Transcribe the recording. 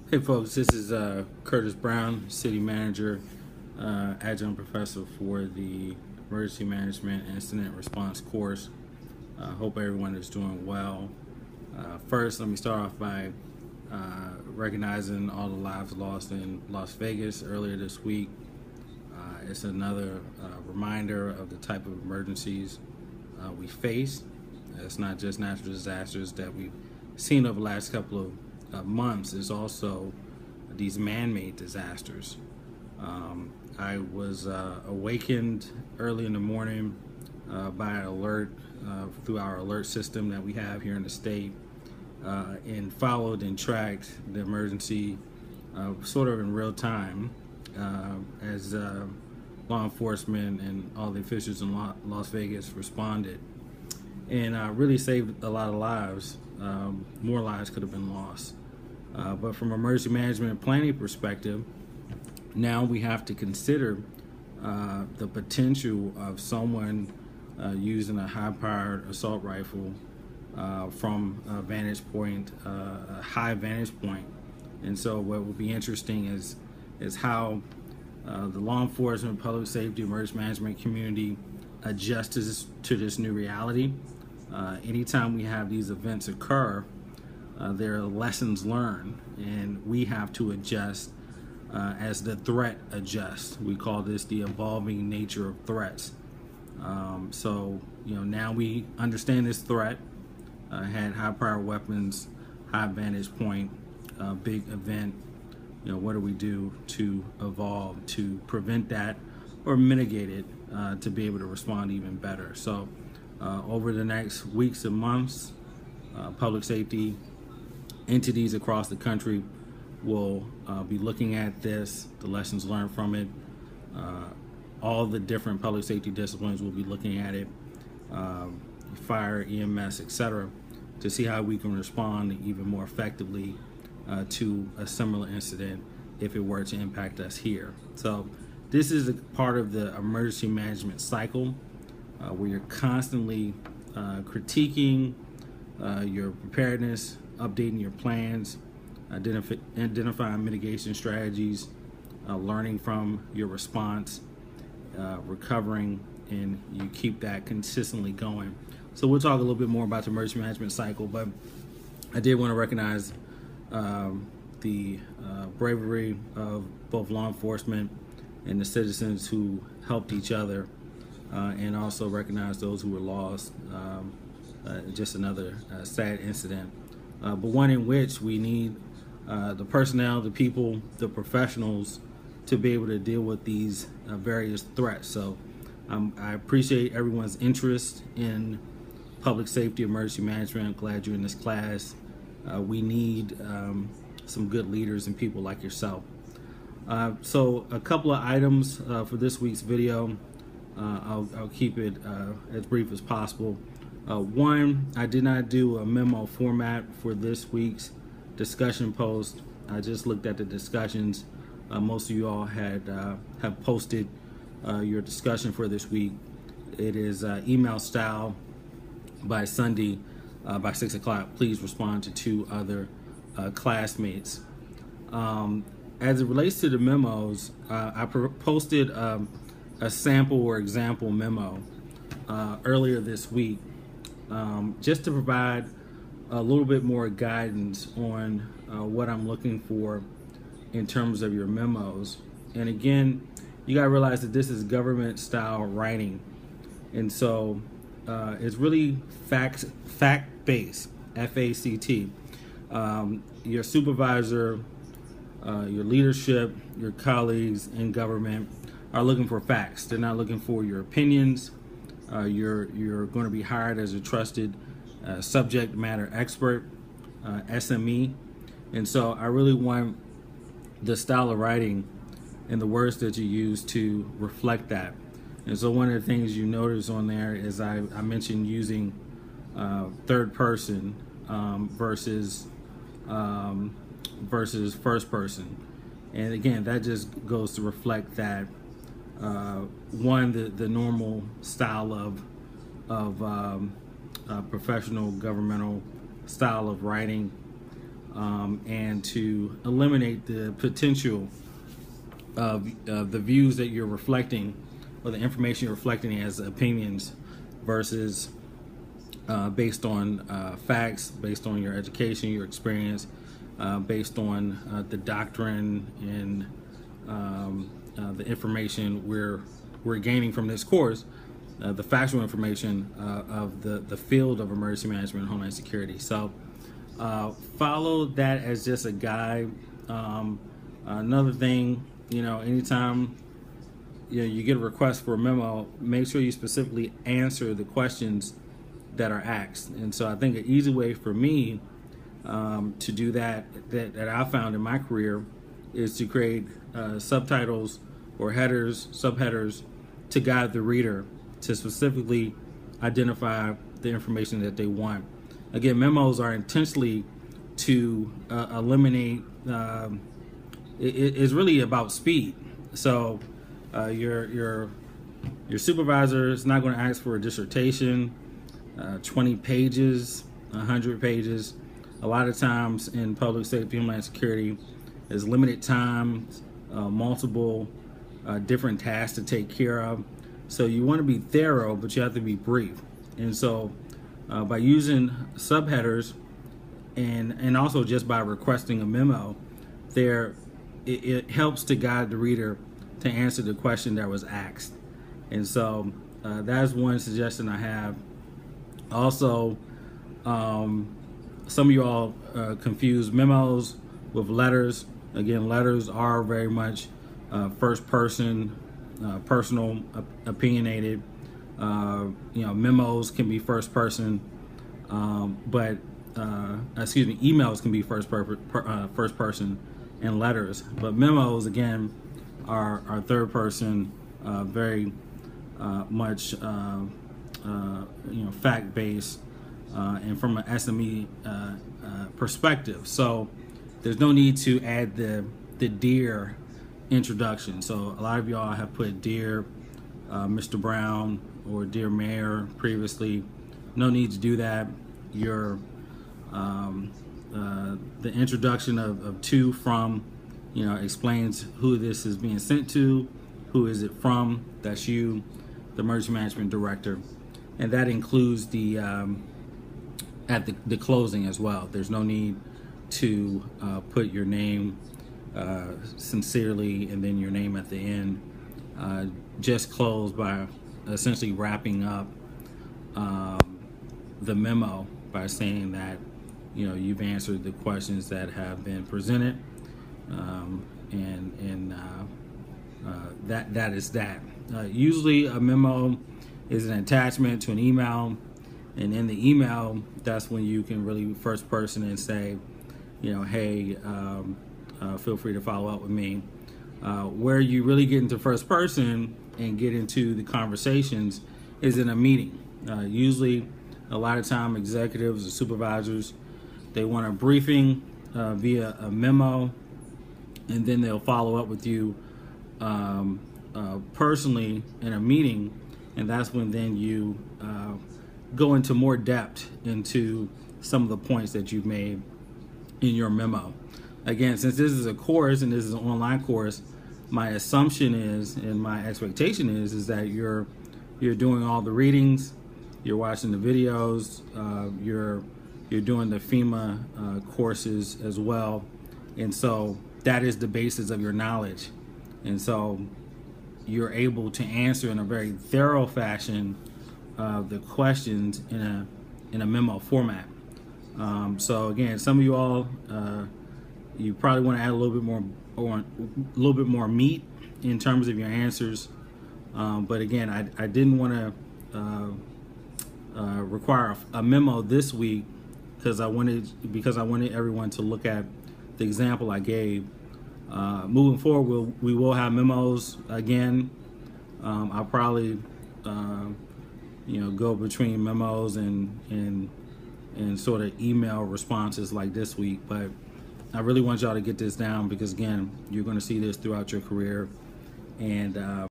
Hey folks, this is Curtis Brown, City Manager, Adjunct Professor for the Emergency Management Incident Response course. Hope everyone is doing well. First, let me start off by recognizing all the lives lost in Las Vegas earlier this week. It's another reminder of the type of emergencies we face. It's not just natural disasters that we've seen over the last couple of months. It's also these man-made disasters. I was awakened early in the morning by an alert through our alert system that we have here in the state, and followed and tracked the emergency sort of in real time as law enforcement and all the officials in Las Vegas responded, and really saved a lot of lives. More lives could have been lost. But from an emergency management and planning perspective, now we have to consider the potential of someone using a high-powered assault rifle from a vantage point, a high vantage point. And so what will be interesting is how the law enforcement, public safety, emergency management community adjusts to this new reality. Anytime we have these events occur, there are lessons learned, and we have to adjust as the threat adjusts. We call this the evolving nature of threats. So, now we understand this threat, had high-powered weapons, high vantage point, big event. What do we do to evolve, to prevent that or mitigate it, to be able to respond even better? So, over the next weeks and months, public safety entities across the country will be looking at this, the lessons learned from it. All the different public safety disciplines will be looking at it, fire, EMS, etc., to see how we can respond even more effectively to a similar incident if it were to impact us here. So this is a part of the emergency management cycle where you're constantly critiquing your preparedness, updating your plans, identifying mitigation strategies, learning from your response, recovering, and you keep that consistently going. So we'll talk a little bit more about the emergency management cycle, but I did want to recognize the bravery of both law enforcement and the citizens who helped each other, and also recognize those who were lost. Just another sad incident, but one in which we need the personnel, the people, the professionals to be able to deal with these various threats. So I appreciate everyone's interest in public safety, emergency management. I'm glad you're in this class. We need some good leaders and people like yourself. So a couple of items for this week's video. I'll keep it as brief as possible. One, I did not do a memo format for this week's discussion post. I just looked at the discussions. Most of you all have posted your discussion for this week. It is email style. By Sunday, by 6 o'clock, please respond to 2 other classmates. As it relates to the memos, I posted a sample or example memo earlier this week, just to provide a little bit more guidance on what I'm looking for in terms of your memos. And again, you gotta realize that this is government style writing, and so it's really fact-based, F-A-C-T. Your supervisor, your leadership, your colleagues in government are looking for facts. They're not looking for your opinions. You're going to be hired as a trusted subject matter expert, SME. And so I really want the style of writing and the words that you use to reflect that. And so one of the things you notice on there is I mentioned using third person versus first person. And again, that just goes to reflect that one, the normal style of professional governmental style of writing, and to eliminate the potential of the views that you're reflecting, or the information you're reflecting as opinions, versus based on facts, based on your education, your experience, based on the doctrine and the information we're gaining from this course, the factual information of the field of emergency management and homeland security. So follow that as just a guide. Another thing, anytime you get a request for a memo, make sure you specifically answer the questions that are asked. And so I think an easy way for me to do that I found in my career is to create subtitles or headers, subheaders, to guide the reader to specifically identify the information that they want. Again, memos are intentionally to eliminate. It's really about speed. So your supervisor is not going to ask for a dissertation, 20 pages, 100 pages. A lot of times in public safety, homeland security, there's limited time, multiple different tasks to take care of. So you want to be thorough, but you have to be brief. And so by using subheaders and also just by requesting a memo, it helps to guide the reader to answer the question that was asked. And so that's one suggestion I have. Also, some of you all confuse memos with letters. Again, letters are very much first person, personal, opinionated. Memos can be first person, but emails can be first person, and letters. But memos, again, are third person, very much fact based, and from an SME perspective. So there's no need to add the dear introduction. So a lot of y'all have put dear Mr. Brown or dear Mayor previously. No need to do that. Your the introduction of to, from, explains who this is being sent to, who is it from. That's you, the emergency management director, and that includes the at the closing as well. There's no need to put your name sincerely and then your name at the end. Just close by essentially wrapping up the memo by saying that you've answered the questions that have been presented, and that is that. Usually a memo is an attachment to an email, and in the email, that's when you can really first person and say, hey, feel free to follow up with me. Where you really get into first person and get into the conversations is in a meeting. Usually, a lot of time, executives or supervisors, they want a briefing via a memo, and then they'll follow up with you personally in a meeting, and that's when then you go into more depth into some of the points that you've made in your memo. Again, since this is a course and this is an online course, my assumption is, and my expectation is that you're doing all the readings, you're watching the videos, you're doing the FEMA courses as well, and so that is the basis of your knowledge, and so you're able to answer in a very thorough fashion the questions in a memo format. So again, some of you all, you probably want to add a little bit more meat in terms of your answers. But again, I didn't want to require a memo this week because I wanted everyone to look at the example I gave. Moving forward, we will have memos again. I'll probably go between memos and sort of email responses like this week, but I really want y'all to get this down because again, you're going to see this throughout your career, and